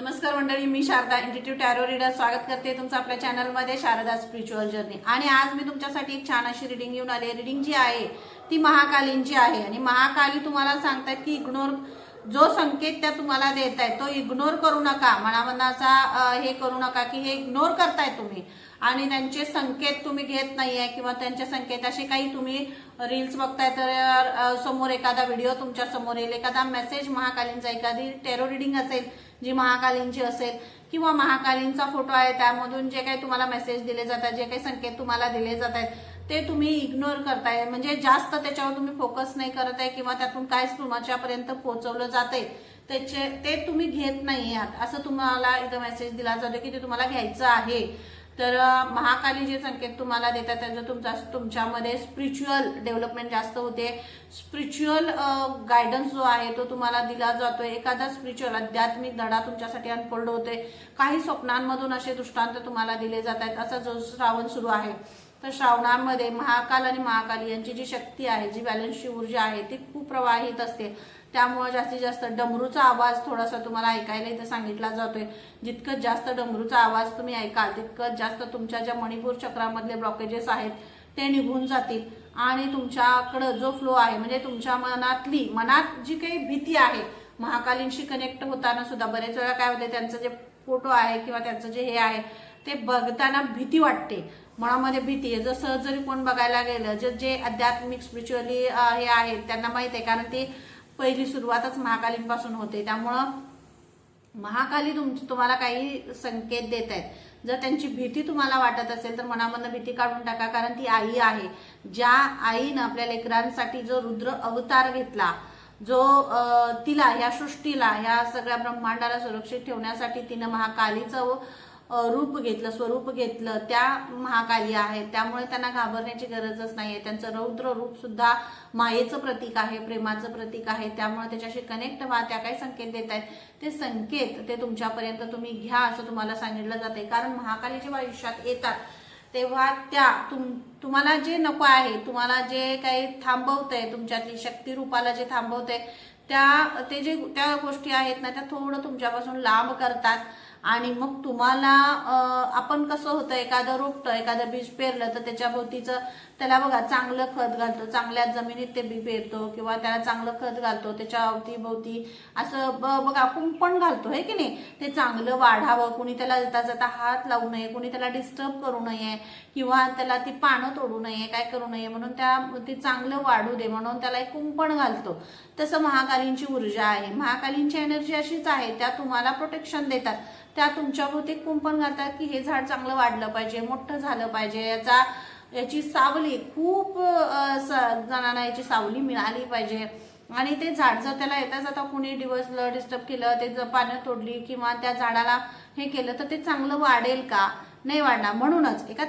नमस्कार मंडळी, मी Sharda इंट्युटिव्ह tarot reader स्वागत करते तुमचं आपल्या चॅनलमध्ये शारदा स्पिरिच्युअल जर्नी। आणि आज मी तुमच्यासाठी एक छान अशी रिडिंग घेऊन आले। रिडिंग जी आहे ती महाकालींची आहे आणि महाकाली तुम्हाला सांगतात की इग्नोर जो संकेत त्या तुम्हाला देत आहे तो इग्नोर करू नका, मनामनाचा हे करू नका की हे इग्नोर करताय तुम्ही आणि त्यांचे संकेत तुम्ही घेत नाहीये किंवा त्यांचे संकेत असे काही तुम्ही रील्स बघताय तर समोर एखादा व्हिडिओ तुमच्या समोर येईल, एखादा मेसेज महाकालींचा, एखादी टेरो रीडिंग असेल जी महाकालींची असेल किंवा महाकालींचा फोटो आहे त्यामधून जे काही तुम्हाला मेसेज दिले जातात, जे काही संकेत तुम्हाला दिले जात आहेत ते तुम्ही इग्नोर करताय, म्हणजे जास्त त्याच्यावर तुम्ही फोकस नाही करत आहे किंवा त्यातून काय तुमच्यापर्यंत पोहोचवलं जातंय त्याचे ते तुम्ही घेत नाही आहात असं तुम्हाला इथं मेसेज दिला जातो की ते तुम्हाला घ्यायचं आहे। तर महाकाली जे संकेत तुम्हाला देतात त्याचं तुमच्यामध्ये स्पिरिच्युअल डेव्हलपमेंट जास्त होते, स्पिरिच्युअल गायडन्स जो आहे तो तुम्हाला दिला जातोय, एखादा स्पिरिच्युअल आध्यात्मिक धडा तुमच्यासाठी अनफोल्ड होतोय, काही स्वप्नांमधून असे दृष्टांत तुम्हाला दिले जात आहेत। असा जो श्रावण सुरू आहे तर श्रावणामध्ये महाकाल आणि महाकाली यांची जी शक्ती आहे, जी बॅलन्सची ऊर्जा आहे ती खूप प्रवाहित असते, त्यामुळे जास्तीत जास्त डमरूचा आवाज थोडासा तुम्हाला ऐकायला इथे सांगितला जातोय। जितकं जास्त डमरूचा आवाज तुम्ही ऐकाल तितकं जास्त तुमच्या ज्या मणिपूर चक्रामधले ब्लॉकेजेस आहेत ते निघून जातील आणि तुमच्याकडे जो फ्लो आहे म्हणजे तुमच्या मनात जी काही भीती आहे महाकालींशी कनेक्ट होताना सुद्धा बरेच वेळा काय होते त्यांचं जे फोटो आहे किंवा त्यांचं जे हे आहे ते बघताना भीती वाटते, मनामध्ये भीती आहे। जर सहज जरी कोण बघायला गेलं जे आध्यात्मिक स्पिरिच्युअली हे आहेत त्यांना माहित आहे, कारण ते पहिली सुरुवातच महाकालींपासून होते, त्यामुळं महाकाली तुम्हाला काही संकेत देत आहेत। जर त्यांची भीती तुम्हाला वाटत असेल तर मनामधनं भीती काढून टाका, कारण ती आई आहे, ज्या आईनं आपल्या लेकरांसाठी जो रुद्र अवतार घेतला, जो तिला या सृष्टीला या सगळ्या ब्रह्मांडाला सुरक्षित ठेवण्यासाठी तिनं महाकालीचं रूप घेतलं, स्वरूप घेतलं, त्या महाकाली आहेत, त्यामुळे त्यांना घाबरण्याची गरजच नाहीये। त्यांचं रौद्र रूप सुद्धा मायेचं प्रतीक आहे, प्रेमाचं प्रतीक आहे, त्यामुळे त्याच्याशी कनेक्ट व्हा। त्या काही संकेत देत आहेत ते संकेत ते तुमच्यापर्यंत तुम्ही घ्या असं तुम्हाला सांगितलं जाते, कारण महाकाली जेव्हा आयुष्यात येतात तेव्हा त्या तुम्हाला जे नको आहे, तुम्हाला जे काही थांबवतंय, तुमच्यातली शक्ती रूपाला जे थांबवतंय त्या गोष्टी आहेत ना त्या थोडं तुमच्यापासून लांब करतात आणि मग तुम्हाला आपण कसं होतं एखादं रोपटं एखादं बीज पेरलं तर त्याच्या भोवतीचं त्याला बघा चांगलं खत घालतो, चांगल्या जमिनीत ते बी पेरतो किंवा त्याला चांगलं खत घालतो, त्याच्या अवतीभोवती असं बघा कुंपण घालतो आहे की नाही, ते चांगलं वाढावं, कुणी त्याला जाता जाता हात लावू नये, कुणी त्याला डिस्टर्ब करू नये किंवा त्याला ती पानं तोडू नये, काय करू नये म्हणून ते चांगलं वाढू दे म्हणून त्याला एक कुंपण घालतो। तसं महाकालींची ऊर्जा आहे, महाकालींची एनर्जी अशीच आहे, त्या तुम्हाला प्रोटेक्शन देतात, त्या तुमच्या भोवती कुंपण घालतात की हे झाड चांगलं वाढलं पाहिजे, मोठं झालं पाहिजे, याची सावली खूप जणांना याची सावली मिळाली पाहिजे आणि ते झाड जर त्याला येता जाता कुणी डिस्टर्ब केलं, ते जर पानं तोडली किंवा त्या झाडाला हे केलं तर ते चांगलं वाढेल का, नाही वाढणार। म्हणूनच एका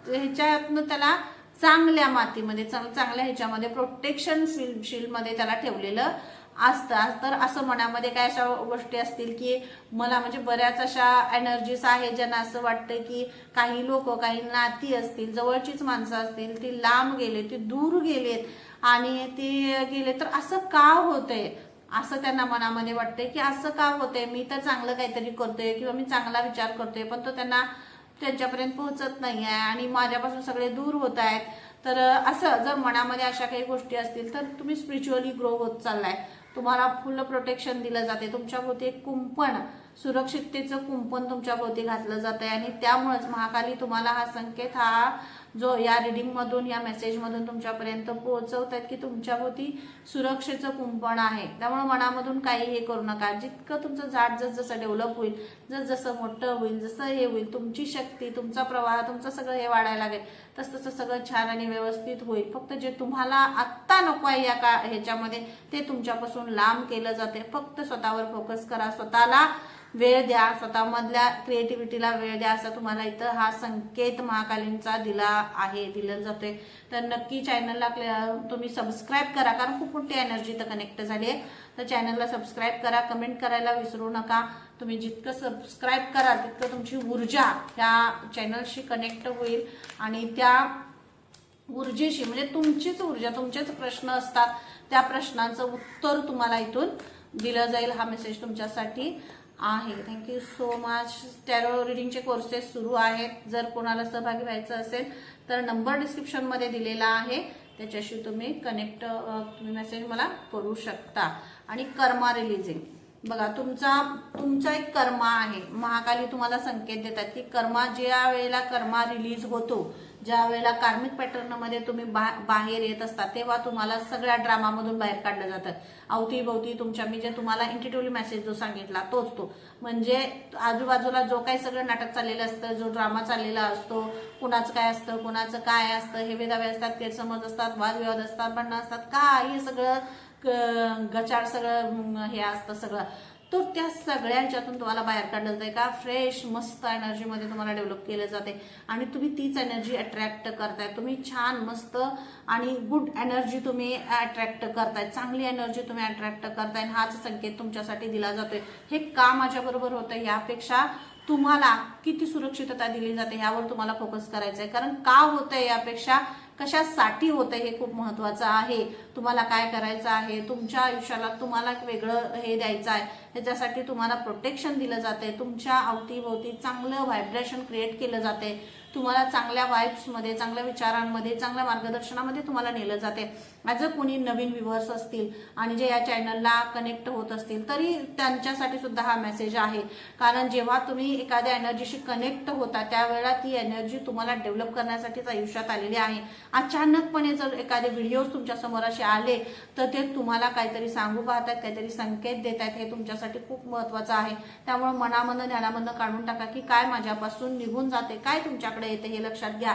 ह्याच्यातनं त्याला चांगल्या मातीमध्ये चांगल्या ह्याच्यामध्ये प्रोटेक्शन शील्डमध्ये त्याला ठेवलेलं असतं। तर असं मनामध्ये काय अशा गोष्टी असतील की मला म्हणजे बऱ्याच अशा एनर्जीज आहेत ज्यांना असं वाटतं की काही लोक, काही नाती असतील, जवळचीच माणसं असतील, ती लांब गेले, ती दूर गेलेत आणि ती गेले तर असं का होतंय, असं त्यांना मनामध्ये वाटतंय की असं का होतंय, मी तर चांगलं काहीतरी करतोय किंवा मी चांगला विचार करतोय पण तो त्यांच्यापर्यंत पोहोचत नाही आहे आणि माझ्यापासून सगळे दूर होत आहेत। तर असं जर मनामध्ये अशा काही गोष्टी असतील तर तुम्ही स्पिरिच्युअली ग्रो होत चाललाय, तुम्हाला फुल प्रोटेक्शन दिलं जाते, तुमच्या भोवती एक कुंपण, सुरक्षिततेचं कुंपण तुमच्या भोवती घातलं जात आहे आणि त्यामुळेच महाकाली तुम्हाला हा संकेत जो या रिडिंग मधून या मेसेज मधून तुमच्यापर्यंत पोहोचवतात की तुमच्या भोवती सुरक्षेचं कुंपण आहे। त्यामुळे मनामधून काही हे करू नका, जितकं तुमचं झाड जसं डेव्हलप होईल, जसं मोठं होईल, जसं हे होईल, तुमची शक्ती, तुमचा प्रवाह, तुमचं सगळं हे वाढायला लागेल, तसं सगळं छान आणि व्यवस्थित होईल। फक्त जे तुम्हाला आत्ता नको आहे या ह्याच्यामध्ये ते तुमच्यापासून लांब केलं जाते। फक्त स्वतःवर फोकस करा, स्वतःला वेळ द्या, स्वतःमधल्या क्रिएटिव्हिटीला वेळ द्या, असं तुम्हाला इथं हा संकेत महाकालींचा दिलं जातोय। तर नक्की चॅनलला तुम्ही सबस्क्राईब करा, कारण खूप मोठी एनर्जी तर कनेक्ट झाली आहे, तर चॅनलला सबस्क्राईब करा, कमेंट करायला विसरू नका। तुम्ही जितकं सबस्क्राईब कराल तितकं तुमची ऊर्जा ह्या चॅनलशी कनेक्ट होईल आणि त्या ऊर्जेशी म्हणजे तुमचीच ऊर्जा, तुमचेच प्रश्न असतात त्या प्रश्नांचं उत्तर तुम्हाला इथून दिलं जाईल। हा मेसेज तुमच्यासाठी आहे. Thank you so much. टॅरो रिडिंगचे कोर्सेस सुरू आहेत. जर कोणाला सहभागी व्हायचं असेल तर नंबर डिस्क्रिप्शनमध्ये दिलेला आहे, त्याच्याशी तुम्ही तुम्ही मेसेज मला करू शकता. आणि कर्मा रिलीजिंग बघा, तुमचा एक कर्मा आहे. महाकाली तुम्हाला संकेत देतात की कर्मा, ज्या वेळेला कर्मा रिलीज होतो, ज्या वेळेला कार्मिक पॅटर्नमध्ये तुम्ही बाहेर येत असता, तेव्हा तुम्हाला सगळ्या ड्रामामधून बाहेर काढलं जातं. अवतीभवती तुमच्या, मी जे तुम्हाला इंटिट्युअली मेसेज जो सांगितला तोच तो, म्हणजे आजूबाजूला जो काही सगळं नाटक चाललेलं असतं, जो ड्रामा चाललेला असतो, कुणाचं काय असतं, कुणाचं काय असतं, हे वेदावे असतात, गैरसमज असतात, वादविवाद असतात, भांडणं असतात, काय हे सगळं गचाळ सगळं हे असतं सगळं, तो त्या सगळ्या ह्याच्यातून तुम्हाला बाहेर काढलं जाते. का फ्रेश मस्त एनर्जीमध्ये तुम्हाला डेव्हलप केलं जाते आणि तुम्ही तीच एनर्जी अट्रॅक्ट करताय. तुम्ही छान मस्त आणि गुड एनर्जी तुम्ही अट्रॅक्ट करताय, चांगली एनर्जी तुम्ही अट्रॅक्ट करताय. हाच संकेत तुमच्यासाठी दिला जातोय. हे का माझ्याबरोबर होतं, यापेक्षा तुम्हाला किती सुरक्षितता दिली जाते ह्यावर तुम्हाला फोकस करायचंय. कारण का होतंय यापेक्षा कशासाठी होतंय हे खूप महत्वाचं आहे. तुम्हाला काय करायचं आहे, तुमच्या आयुष्याला तुम्हाला वेगळं हे द्यायचं आहे, त्याच्यासाठी तुम्हाला प्रोटेक्शन दिलं जाते. तुमच्या अवतीभोवती चांगलं व्हायब्रेशन क्रिएट केलं जाते. तुम्हाला चांगल्या वाईब्समध्ये, चांगल्या विचारांमध्ये, चांगल्या मार्गदर्शनामध्ये तुम्हाला नेलं जाते. जर कोणी नवीन व्ह्युअर्स असतील आणि जे या चॅनलला कनेक्ट होत असतील तरी त्यांच्यासाठी सुद्धा हा मेसेज आहे. कारण जेव्हा तुम्ही एखाद्या एनर्जीशी कनेक्ट होता त्यावेळेला ती एनर्जी तुम्हाला डेव्हलप करण्यासाठीच आयुष्यात आलेली आहे. अचानकपणे जर एखादे व्हिडिओज तुमच्या समोर असे आले तर ते तुम्हाला काहीतरी सांगू पाहतात, काहीतरी संकेत देत आहेत. हे तुमच्यासाठी खूप महत्वाचं आहे. त्यामुळे मनामधनं ध्यानामधनं काढून टाका की काय माझ्यापासून निघून जाते, काय तुमच्याकडे येते हे लक्षात घ्या,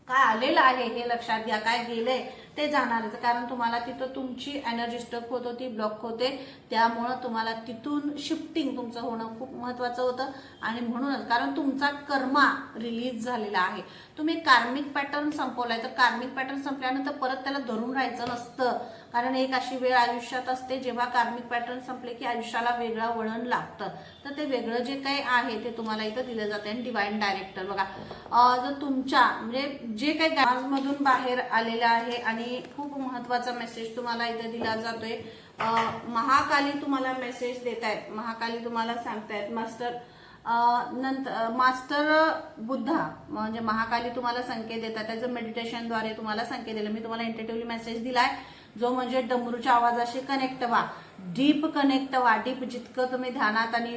काय आलेलं आहे हे लक्षात घ्या, काय गेलंय ते जाणारच. कारण तुम्हाला तिथं तुमची एनर्जी स्टक होत होती, ब्लॉक होते, त्यामुळं तुम्हाला तिथून शिफ्टिंग तुमचं होणं खूप महत्वाचं होतं. आणि म्हणूनच कारण तुमचा कर्मा रिलीज झालेला आहे, तुम्ही कार्मिक पॅटर्न संपवलाय. तर कार्मिक पॅटर्न संपल्यानंतर परत त्याला धरून राहायचं नसतं. कारण एक अशी वेळ आयुष्यात असते जेव्हा कार्मिक पॅटर्न संपले की आयुष्याला वेगळं वळण लागतं. तर ते वेगळं जे काही आहे ते तुम्हाला इथं दिलं जाते. आणि डिवाइन डायरेक्टर बघा, जर तुमच्या म्हणजे जे काही गाजमधून बाहेर आलेलं आहे आणि खूप महत्वाचा मेसेज तुम्हाला इथे दिला जातोय. महाकाली तुम्हाला मेसेज देत आहेत, महाकाली तुम्हाला सांगतायत मास्टर बुद्धा म्हणजे महाकाली तुम्हाला संकेत देतात. त्याचं मेडिटेशनद्वारे तुम्हाला संकेत दिलं. मी तुम्हाला इंटेटिव्हली मेसेज दिलाय जो म्हणजे डमरूच्या आवाजाशी कनेक्ट व्हा, डीप कनेक्ट व्हा. डीप जितकं तुम्ही ध्यानात आणि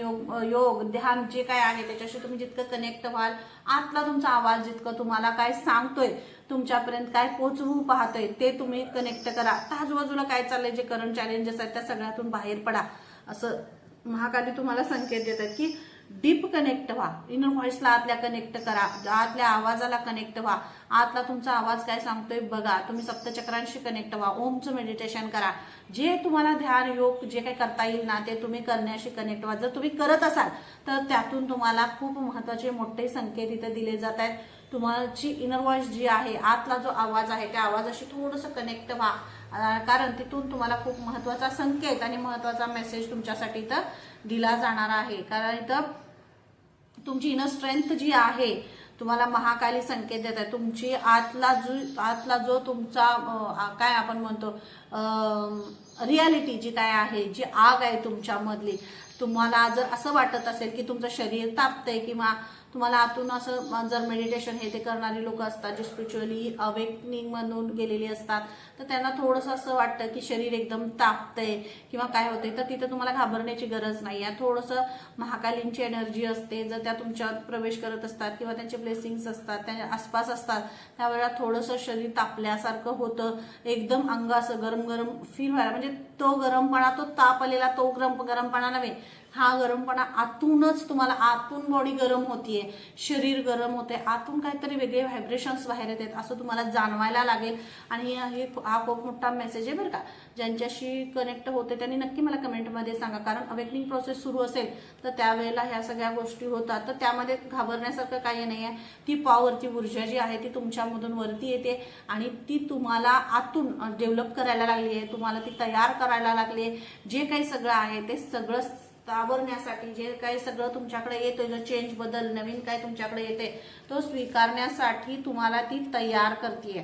योग ध्यान जे काय आहे त्याच्याशी तुम्ही जितकं कनेक्ट व्हाल, आतला तुमचा आवाज जितकं तुम्हाला काय सांगतोय, तुमच्यापर्यंत काय पोहोचवू पाहतोय ते तुम्ही कनेक्ट करा. आजूबाजूला काय चाललंय, जे करंट चॅलेंजेस आहेत त्या सगळ्यातून बाहेर पडा, असं महाकाली तुम्हाला संकेत देतात की डीप कनेक्ट व्हा. इनर व्हॉइसला आतल्या कनेक्ट करा, आतल्या आवाजाला कनेक्ट व्हा. आतला तुमचा आवाज काय सांगतोय बघा. तुम्ही सप्तचक्रांशी कनेक्ट व्हा, ओमचं मेडिटेशन करा. जे तुम्हाला ध्यान योग जे काही करता येईल ना ते तुम्ही करण्याशी कनेक्ट व्हा. जर तुम्ही करत असाल तर त्यातून तुम्हाला खूप महत्वाचे मोठे संकेत इथे दिले जात आहेत. तुमची इनर व्हॉइस जी आहे, आतला जो आवाज आहे त्या आवाजाशी थोडंसं कनेक्ट व्हा. कारण तिथून तुम्हाला खूप महत्वाचा संकेत आणि महत्वाचा मेसेज तुमच्यासाठी इथं दिला जाणार आहे. कारण इथं तुमची इनर स्ट्रेंथ जी आहे तुम्हाला महाकाली संकेत देत आहे. तुमची आतला जो तुमचा काय आपण म्हणतो रियालिटी जी काय आहे, जी आग आहे तुमच्यामधली, तुम्हाला जर असं वाटत असेल की तुमचं शरीर तापतंय किंवा तुम्हाला आतून असं, जर मेडिटेशन हे ते करणारी लोक असतात जे स्पिरिच्युअली अवेकनिंग म्हणून गेलेली असतात तर त्यांना थोडंसं असं वाटतं की शरीर एकदम तापतंय किंवा काय होतंय, तर तिथं तुम्हाला घाबरण्याची गरज नाही आहे. थोडंसं महाकालींची एनर्जी असते, जर त्या तुमच्यात प्रवेश करत असतात किंवा त्यांचे ब्लेसिंग्स असतात, त्यांच्या आसपास असतात, त्यावेळेला थोडंसं शरीर तापल्यासारखं होतं, एकदम अंग असं गरम गरम फील व्हायला. म्हणजे तो गरमपणा, तो ताप आलेला तो गरमपणा नव्हे, हा गरमपणा आतूनच तुम्हाला, आतून बॉडी गरम होतीये, शरीर गरम होते, आतून काहीतरी वेगळे व्हायब्रेशन्स बाहेर येतात असं तुम्हाला जाणवायला लागेल. आणि हा खूप मोठा मेसेज आहे बरं का. ज्यांच्याशी कनेक्ट होते त्यांनी नक्की मला कमेंटमध्ये सांगा. कारण अवेकनिंग प्रोसेस सुरू असेल तर त्यावेळेला ह्या सगळ्या गोष्टी होतात, तर त्यामध्ये घाबरण्यासारखं काही नाही आहे. ती पॉवर, ती ऊर्जा जी आहे ती तुमच्यामधून वरती येते आणि ती तुम्हाला आतून डेव्हलप करायला लागली आहे, तुम्हाला ती तयार करायला लागली आहे. जे काही सगळं आहे ते सगळं आवरण्यासाठी, जे काही सगळं तुमच्याकडे येतोय, जो चेंज बदल नवीन काय तुमच्याकडे येते तो स्वीकारण्यासाठी तुम्हाला ती तयार करतेय.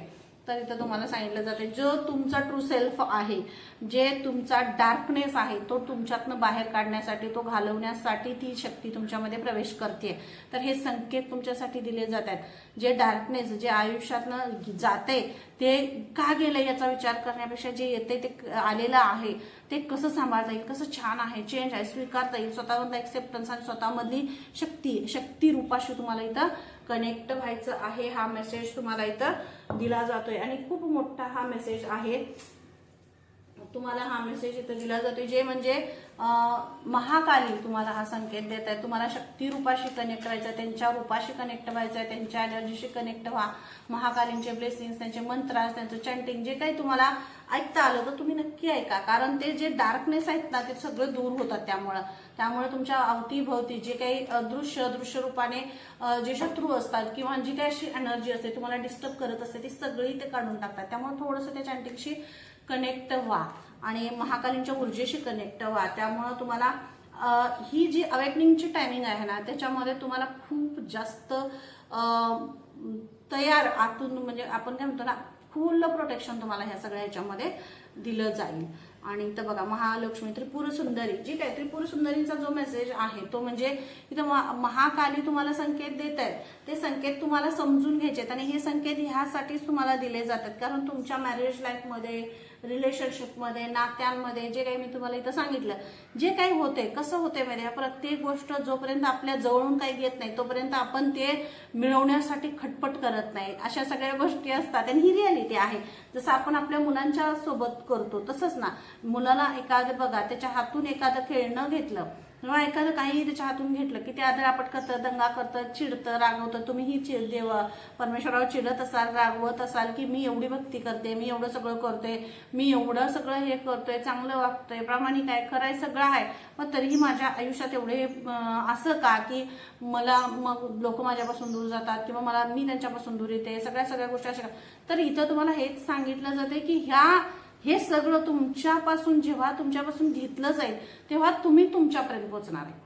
तर इथं तुम्हाला सांगितलं जाते जो तुमचा ट्रू सेल्फ आहे, जे तुमचा डार्कनेस आहे तो तुमच्यातनं बाहेर काढण्यासाठी, तो घालवण्यासाठी ती शक्ती तुमच्यामध्ये प्रवेश करते. तर हे संकेत तुमच्यासाठी दिले जातात. जे डार्कनेस जे आयुष्यातनं जाते ते का गेलं याचा विचार करण्यापेक्षा जे येते ते आलेलं आहे ते कसं सांभाळता येईल, कसं छान आहे, चेंज आहे, स्वीकारता येईल, स्वतःमधला एक्सेप्टन्स आणि स्वतःमधली शक्ती रूपाशी तुम्हाला इथं कनेक्ट व्हायचं आहे. हा मेसेज तुम्हाला इथं दिला जातोय आणि खूप मोठा हा मेसेज आहे. तुम्हाला हा मेसेज इथं दिला जातोय जे म्हणजे महाकाली तुम्हाला हा संकेत देत आहे. तुम्हाला शक्ती रूपाशी कनेक्ट व्हायचं, त्यांच्या रूपाशी कनेक्ट व्हायचं, त्यांच्या एनर्जीशी कनेक्ट व्हा. महाकालींचे ब्लेसिंग्स, त्यांचे मंत्र, त्यांचं चॅन्टिंग जे काही तुम्हाला ऐकता आलं तर तुम्ही नक्की ऐका, कारण ते जे डार्कनेस आहेत ना ते सगळं दूर होतात. त्यामुळे तुमच्या अवतीभवती जे काही दृश्य रूपाने जे शत्रू असतात किंवा जी काही अशी एनर्जी असते तुम्हाला डिस्टर्ब करत असते ती सगळी ते काढून टाकतात. त्यामुळे थोडंसं त्या चॅन्टिंगशी कनेक्ट व्हा आणि महाकालींच्या ऊर्जेशी कनेक्ट व्हा. त्यामुळं तुम्हाला ही जी अवेकनिंगची टायमिंग आहे ना त्याच्यामध्ये तुम्हाला खूप जास्त तयार आतून म्हणजे आपण काय म्हणतो ना फुल प्रोटेक्शन तुम्हाला ह्या सगळ्या ह्याच्यामध्ये दिलं जाईल. आणि इथं बघा महालक्ष्मी त्रिपुर सुंदरी, जी काय त्रिपुर सुंदरीचा जो मेसेज आहे तो म्हणजे इथं महाकाली तुम्हाला संकेत देत आहेत. ते संकेत तुम्हाला समजून घ्यायचे आणि हे संकेत ह्यासाठीच तुम्हाला दिले जातात कारण तुमच्या मॅरेज लाईफमध्ये, रिलेशनशिपमध्ये, नात्यांमध्ये जे काही मी तुम्हाला इथं सांगितलं जे काही होते कसं होते माहिती आहे, प्रत्येक गोष्ट जोपर्यंत आपल्या जवळून काही येत नाही तोपर्यंत आपण ते मिळवण्यासाठी खटपट करत नाही. अशा सगळ्या गोष्टी असतात आणि ही रियालिटी आहे. जसं आपण आपल्या मुलांच्या सोबत करतो तसंच ना, मुलाला एखादं बघा त्याच्या हातून एखादं खेळणं घेतलं किंवा एखादं काही त्याच्या हातून घेतलं की ते आदरापट करतं, दंगा करतं, चिडतं, रागवतं. तुम्हीही परमेश्वरावर चिडत असाल, रागवत असाल की मी एवढी भक्ती करते, मी एवढं सगळं करतोय, मी एवढं सगळं हे करतोय, चांगलं वागतोय, प्रामाणिक आहे, खरंय, सगळं आहे, पण तरीही माझ्या आयुष्यात एवढे असं का की मला मग लोक माझ्यापासून दूर जातात किंवा मी त्यांच्यापासून दूर येते, सगळ्या गोष्टी अशा. तर इथं तुम्हाला हेच सांगितलं जाते की हे सगळं तुमच्यापासून जेव्हा तुमच्यापासून घेतलं जाईल तेव्हा तुम्ही तुमच्यापर्यंत पोहोचणार आहे.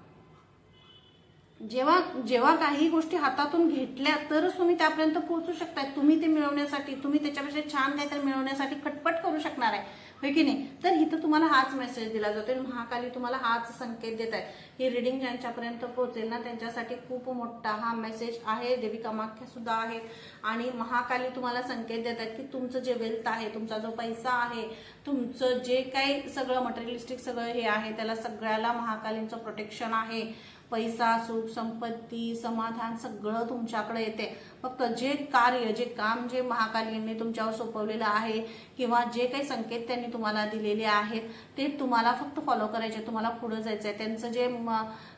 जेव्हा काही गोष्टी हातातून घेतल्या तरच तुम्ही त्यापर्यंत पोहोचू शकताय. तुम्ही ते मिळवण्यासाठी, तुम्ही त्याच्यापेक्षा छान काहीतरी मिळवण्यासाठी खटपट करू शकणार आहे, होय की नाही. तर इथं तुम्हाला हाच मेसेज दिला जातो. महाकाली तुम्हाला हाच संकेत देत आहे. ही रिडिंग ज्यांच्यापर्यंत पोहोचेल ना त्यांच्यासाठी खूप मोठा हा मेसेज आहे. देवी कामाख्या सुद्धा आहेत आणि महाकाली तुम्हाला संकेत देत आहेत की तुमचं जे वेल्थ आहे, तुमचा जो पैसा आहे, तुमचं जे काही सगळं मटेरियलिस्टिक सगळं हे आहे त्याला सगळ्याला महाकालींचं प्रोटेक्शन आहे. पैसा, सुख, संपत्ती, समाधान सगळं तुमच्याकडे येते. फक्त जे कार्य, जे काम जे महाकालींनी तुमच्यावर सोपवलेलं आहे किंवा जे काही संकेत त्यांनी तुम्हाला दिलेले आहेत ते तुम्हाला फक्त फॉलो करायचे, तुम्हाला पुढे जायचं आहे.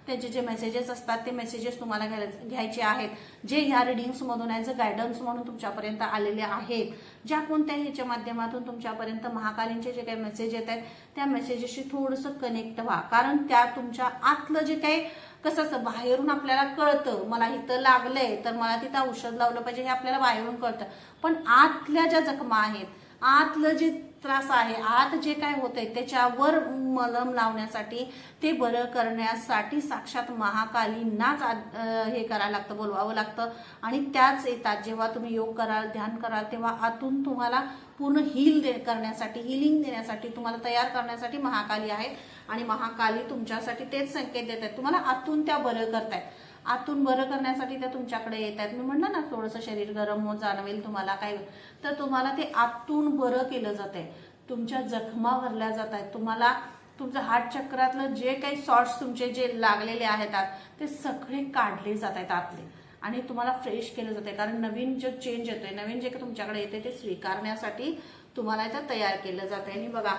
त्यांचे जे मेसेजेस असतात ते मेसेजेस तुम्हाला घ्यायचे आहेत, जे ह्या रिडिंग्समधून ॲज अ गायडन्स म्हणून तुमच्यापर्यंत आलेले आहेत. ज्या कोणत्याही ह्याच्या माध्यमातून तुमच्यापर्यंत महाकालींचे जे काही मेसेज येत आहेत त्या मेसेजेसशी थोडंसं कनेक्ट व्हा, कारण त्या तुमच्या आतलं जे काही कसं असतं बाहेरून आपल्याला कळतं, मला इथं लागलंय तर मला तिथं औषध लावलं पाहिजे हे आपल्याला बाहेरून कळतं, पण आतल्या ज्या जखमा आहेत, आतलं जे त्रास आहे, आत जे काय होतंय त्याच्यावर मलम लावण्यासाठी, ते बरं करण्यासाठी साक्षात महाकालींनाच हे करायला लागतं, बोलवावं लागतं. आणि त्याच येतात जेव्हा तुम्ही योग कराल, ध्यान कराल तेव्हा आतून तुम्हाला पूर्ण हिलिंग देण्यासाठी तुम्हाला तयार करण्यासाठी महाकाली आहेत. आणि महाकाली तुमच्यासाठी तेच संकेत देत आहेत, तुम्हाला आतून त्या बरं करतायत. आतून बरं करण्यासाठी त्या तुमच्याकडे येत आहेत. मी म्हणलं ना थोडंसं शरीर गरम जाणवेल तुम्हाला काय, तर तुम्हाला ते आतून बरं केलं जात आहे. तुमच्या जखमा भरल्या जात आहेत. तुम्हाला तुमचं हार्ट चक्रातलं जे काही शॉर्ट्स तुमचे जे लागलेले आहेत ते सगळे काढले जात आहेत आतले आणि तुम्हाला फ्रेश केलं जाते. कारण नवीन जे चेंज येतोय, नवीन जे तुमच्याकडे येते ते स्वीकारण्यासाठी तुम्हाला इथं तयार केलं जात आहे. आणि बघा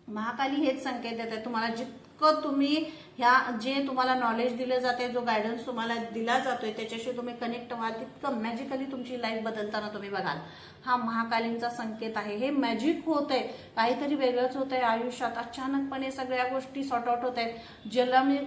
महाकाली हेच संकेत देत आहे, तुम्हाला जितकं तुम्ही ह्या जे तुम्हाला नॉलेज दिलं जाते, जो गायडन्स तुम्हाला दिला जातोय त्याच्याशी तुम्ही कनेक्ट व्हाल तितकं मॅजिकली तुमची लाईफ बदलताना तुम्ही बघाल. हा महाकालींचा संकेत आहे. हे मॅजिक होत आहे, काहीतरी वेगळंच होत आहे आयुष्यात. अचानकपणे सगळ्या गोष्टी सॉर्ट आउट होत आहेत. ज्याला मी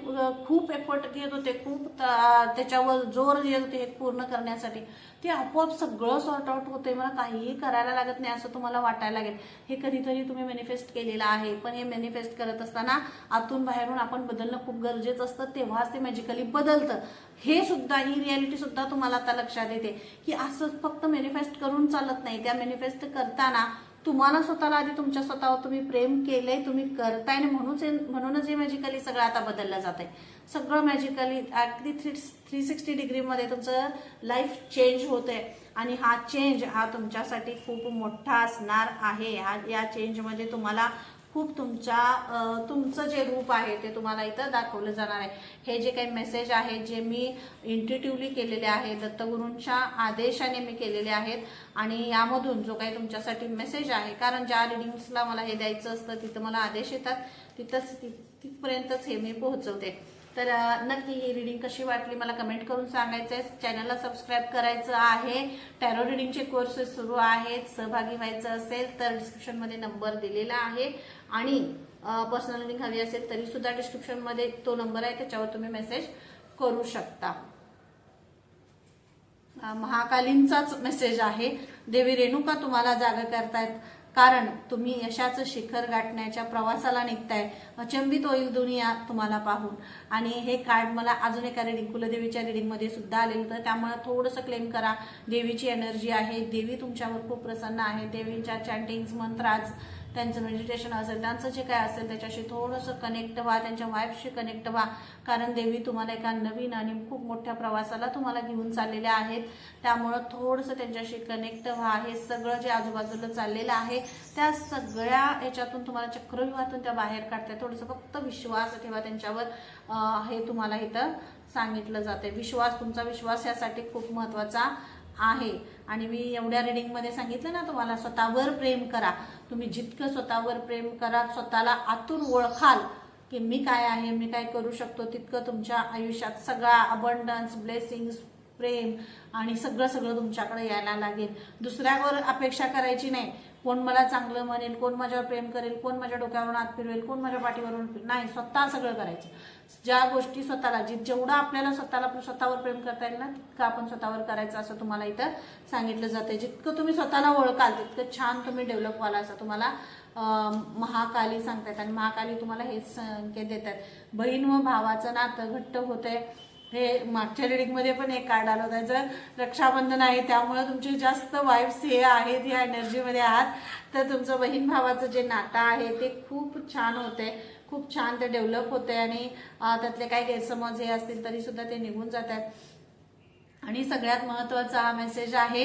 खूप एफर्ट घेत होते, खूप त्याच्यावर जोर देत होते हे पूर्ण करण्यासाठी, ते आपोआप सगळं सॉर्ट आउट होते. मला काहीही करायला लागत नाही असं तुम्हाला वाटायला लागेल. हे कधीतरी तुम्ही मॅनिफेस्ट केलेलं आहे, पण हे मॅनिफेस्ट करत असताना आतून आतून बाहेरून आपण बदलणं खूप गरजेचं असतं, तेव्हाच ते मॅजिकली बदलतं. हे सुद्धा, ही रियालिटी सुद्धा तुम्हाला आता लक्षात येते की असं फक्त मॅनिफेस्ट करून चालत नाही. त्या मॅनिफेस्ट करताना तुम्हाला स्वतःला आधी तुमच्या स्वतःवर तुम्ही प्रेम केलंय, तुम्ही करताय, आणि म्हणूनच हे मॅजिकली सगळं आता बदललं जात आहे. सगळं मॅजिकली अगदी 360 डिग्रीमध्ये तुमचं लाईफ चेंज होतंय. आणि हा चेंज हा तुमच्यासाठी खूप मोठा असणार आहे. या चेंजमध्ये तुम्हाला खूप तुमचं जे रूप आहे ते तुम्हाला इथं दाखवलं जाणार आहे. हे जे काही मेसेज आहे जे मी इंट्युटिव्हली केलेले आहे, दत्तगुरूंच्या आदेशाने मी केलेले आहेत. आणि यामधून जो काही तुमच्यासाठी मेसेज आहे, कारण ज्या रिडिंग्सला मला हे द्यायचं असतं तिथं मला आदेश येतात, तिथपर्यंतच हे मी पोहोचवते. तर नक्की ही रिडिंग कशी वाटली मला कमेंट करून सांगायचं आहे. चॅनलला सबस्क्राईब करायचं आहे. टॅरो रिडिंगचे कोर्सेस सुरू आहेत. सहभागी व्हायचं असेल तर डिस्क्रिप्शनमध्ये नंबर दिलेला आहे. आणि पर्सनल रिडिंग हवी असेल तरी सुद्धा डिस्क्रिप्शनमध्ये तो नंबर आहे, त्याच्यावर तुम्ही मेसेज करू शकता. महाकालींचाच मेसेज आहे. देवी रेणुका तुम्हाला जागा करतायत, कारण तुम्ही यशाचं शिखर गाठण्याच्या प्रवासाला निघताय. अचंबित होईल दुनिया तुम्हाला पाहून. आणि हे कार्ड मला अजून एका रिडिंग, कुलदेवीच्या रिडिंगमध्ये सुद्धा आलेलं होतं, त्यामुळे थोडंसं क्लेम करा. देवीची एनर्जी आहे, देवी तुमच्यावर खूप प्रसन्न आहे. देवींच्या चॅन्टिंग्स, मंत्राज, त्यांचं मेडिटेशन असेल, त्यांचं जे काय असेल त्याच्याशी थोडंसं कनेक्ट व्हा, त्यांच्या वाईफशी कनेक्ट व्हा, कारण देवी तुम्हाला एका नवीन आणि खूप मोठ्या प्रवासाला तुम्हाला घेऊन चाललेल्या आहेत. त्यामुळं थोडंसं त्यांच्याशी कनेक्ट व्हा. हे सगळं जे आजूबाजूला चाललेलं आहे त्या सगळ्या ह्याच्यातून तुम्हाला चक्रव्यूहातून त्या बाहेर काढताय. थोडंसं फक्त विश्वास ठेवा त्यांच्यावर, हे तुम्हाला इथं सांगितलं जाते. तुमचा विश्वास यासाठी खूप महत्त्वाचा आहे. आणि मी एवढ्या रिडिंगमध्ये सांगितलं ना तुम्हाला, स्वतःवर प्रेम करा. तुम्ही जितकं स्वतःवर प्रेम करा, स्वतःला आतून ओळखाल की मी काय आहे, मी काय करू शकतो, तितकं तुमच्या आयुष्यात सगळा अबंडन्स, ब्लेसिंग्स, प्रेम आणि सगळं तुमच्याकडे यायला लागेल. दुसऱ्यावर अपेक्षा करायची नाही. कोण मला चांगलं म्हणेल, कोण माझ्यावर प्रेम करेल, कोण माझ्या डोक्यावरून हात फिरवेल, कोण माझ्या पाठीवरून नाही, स्वतः सगळं करायचं. ज्या गोष्टी स्वतःला, जेवढं आपल्याला स्वतःवर प्रेम करता येईल ना तितकं आपण स्वतःवर करायचं, असं तुम्हाला इथं सांगितलं जाते. जितकं तुम्ही स्वतःला ओळखाल तितकं छान तुम्ही डेव्हलप व्हाल, असं तुम्हाला महाकाली सांगतात. आणि महाकाली तुम्हाला हेच संकेत देतात. बहीण व भावाचं नातं घट्ट होतंय. हे मागच्या रिडिंगमध्ये पण एक कार्ड आलं होतं, जर रक्षाबंधन आहे त्यामुळे तुमचे जास्त वाईफ्स हे आहेत, या एनर्जीमध्ये आहात, तर तुमचं बहीण भावाचं जे नातं आहे ते खूप छान होते, खूप छान ते डेव्हलप होते. आणि त्यातले काही गैरसमज हे असतील तरी सुद्धा ते निघून जात आहेत. आणि सगळ्यात महत्त्वाचा हा मेसेज आहे,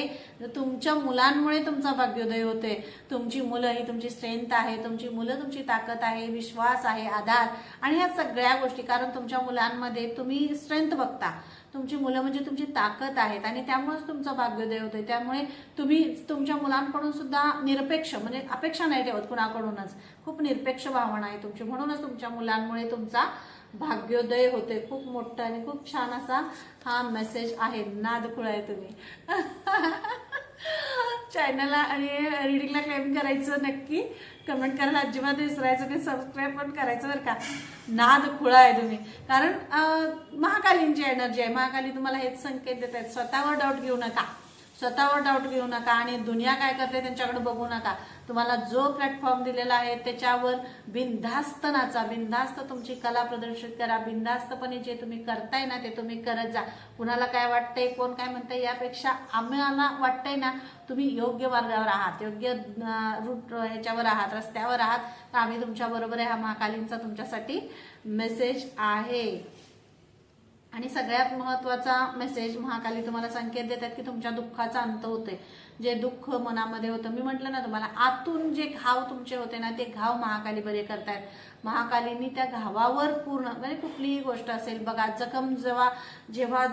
तुमच्या मुलांमुळे तुमचा भाग्योदय होतोय. तुमची मुलं ही तुमची स्ट्रेंथ आहे, तुमची मुलं तुमची ताकद आहे, विश्वास आहे, आधार आणि ह्या सगळ्या गोष्टी. कारण तुमच्या मुलांमध्ये तुम्ही स्ट्रेंथ बघता, तुमची मुलं म्हणजे तुमची ताकद आहेत आणि त्यामुळेच तुमचा भाग्योदय होतोय. त्यामुळे तुम्ही तुमच्या मुलांकडून सुद्धा निरपेक्ष, म्हणजे अपेक्षा नाही ठेवत कुणाकडूनच, खूप निरपेक्ष भावना आहे तुमची. म्हणूनच तुमच्या मुलांमुळे तुमचा भाग्योदय होते. खूप मोठा आणि खूप छान असा हा मेसेज आहे. नादखुळा आहे तुम्ही. चॅनलला आणि रिडिंगला क्लेम करायचं नक्की, कमेंट करायला अजिबात विसरायचं नाही, सबस्क्राईब पण करायचं बरं का. नादखुळा आहे तुम्ही, कारण महाकालींची एनर्जी आहे. महाकाली तुम्हाला हेच संकेत देत आहेत, स्वतःवर डाऊट घेऊ नका, स्वतःवर डाऊट घेऊ नका. आणि दुनिया काय करते त्यांच्याकडे बघू नका. तुम्हाला जो प्लॅटफॉर्म दिलेला आहे त्याच्यावर बिनधास्त नाचा, बिनधास्त तुमची कला प्रदर्शित करा. बिनधास्तपणे जे तुम्ही करताय ना ते तुम्ही करत जा. कुणाला काय वाटतंय, कोण काय म्हणतंय, यापेक्षा आम्हाला वाटतंय ना तुम्ही योग्य मार्गावर आहात, योग्य रूट ह्याच्यावर आहात, रस्त्यावर आहात, तर आम्ही तुमच्या बरोबर आहे. हा महाकालींचा तुमच्यासाठी मेसेज आहे. आणि सगळ्यात महत्त्वाचा मेसेज, महाकाली तुम्हाला संकेत देतात की तुमच्या दुःखाचा अंत होते. जे दुःख मनामध्ये होतं, मी म्हटलं ना तुम्हाला, आतून जे घाव तुमचे होते ना ते घाव महाकाली बरे करतायत. महाकालींनी त्या घावावर पूर्ण, म्हणजे कुठलीही गोष्ट असेल बघा, जखम जेव्हा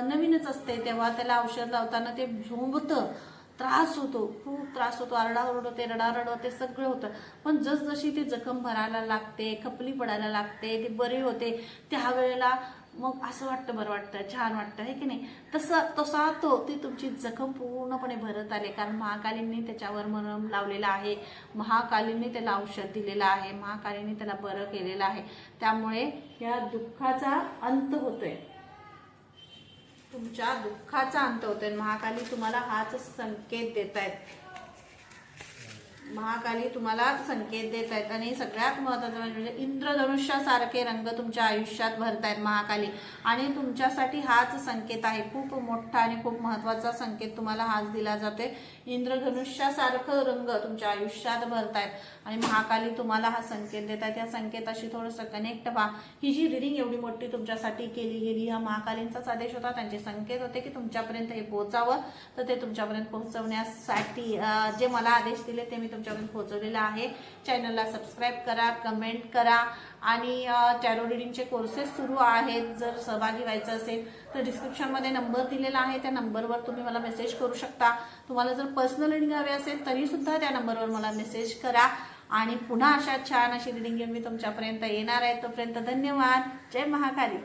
नवीनच असते तेव्हा त्याला औषध लावताना ते झोंबतं, त्रास होतो, खूप त्रास होतो, आरडाओरड होते, रडारड होते, सगळं होतं. पण जसजशी ती जखम भरायला लागते, खपली पडायला लागते, ती बरी होते, त्यावेळेला मग असं वाटतं, बरं वाटतं, छान वाटतं, आहे की नाही. तसा ती तुमची जखम पूर्णपणे भरत आले, कारण महाकालींनी त्याच्यावर मरम लावलेला आहे, महाकालींनी त्याला औषध दिलेलं आहे, महाकालींनी त्याला बरं केलेलं आहे. त्यामुळे या दुःखाचा अंत होतोय, तुमच्या दुःखाचा अंत होतोय. महाकाली तुम्हाला हाच संकेत देत आहेत. महाकाली तुम्हाला संकेत देत आहेत आणि सगळ्यात महत्त्वाचं म्हणजे इंद्रधनुष्यासारखे रंग तुमच्या आयुष्यात भरतायत महाकाली आणि तुमच्यासाठी हाच संकेत आहे. खूप मोठा आणि खूप महत्त्वाचा संकेत तुम्हाला हाच दिला जातोय. इंद्रधनुष्यासारखं रंग तुमच्या आयुष्यात भरतायत आणि महाकाली तुम्हाला हा संकेत देत आहेत. या संकेताशी थोडंसं कनेक्ट व्हा. ही जी रिडिंग एवढी मोठी तुमच्यासाठी केली गेली हा महाकालींचाच आदेश होता. त्यांचे संकेत होते की तुमच्यापर्यंत हे पोहोचावं, तर ते तुमच्यापर्यंत पोहोचवण्यासाठी जे मला आदेश दिले ते मी तुमच्यापर्यंत पोहोचवलेलं आहे. चॅनलला सबस्क्राईब करा, कमेंट करा आणि टॅरो रिडिंगचे कोर्सेस सुरू आहेत. जर सहभागी व्हायचं असेल तर डिस्क्रिप्शनमध्ये नंबर दिलेला आहे, त्या नंबरवर तुम्ही मला मेसेज करू शकता. तुम्हाला जर पर्सनल रिडिंग हवी असेल तरी सुद्धा त्या नंबरवर मला मेसेज करा आणि पुन्हा अशा छान अशी रिडिंग घेऊन मी तुमच्यापर्यंत येणार आहे. तोपर्यंत धन्यवाद. जय महाकाली.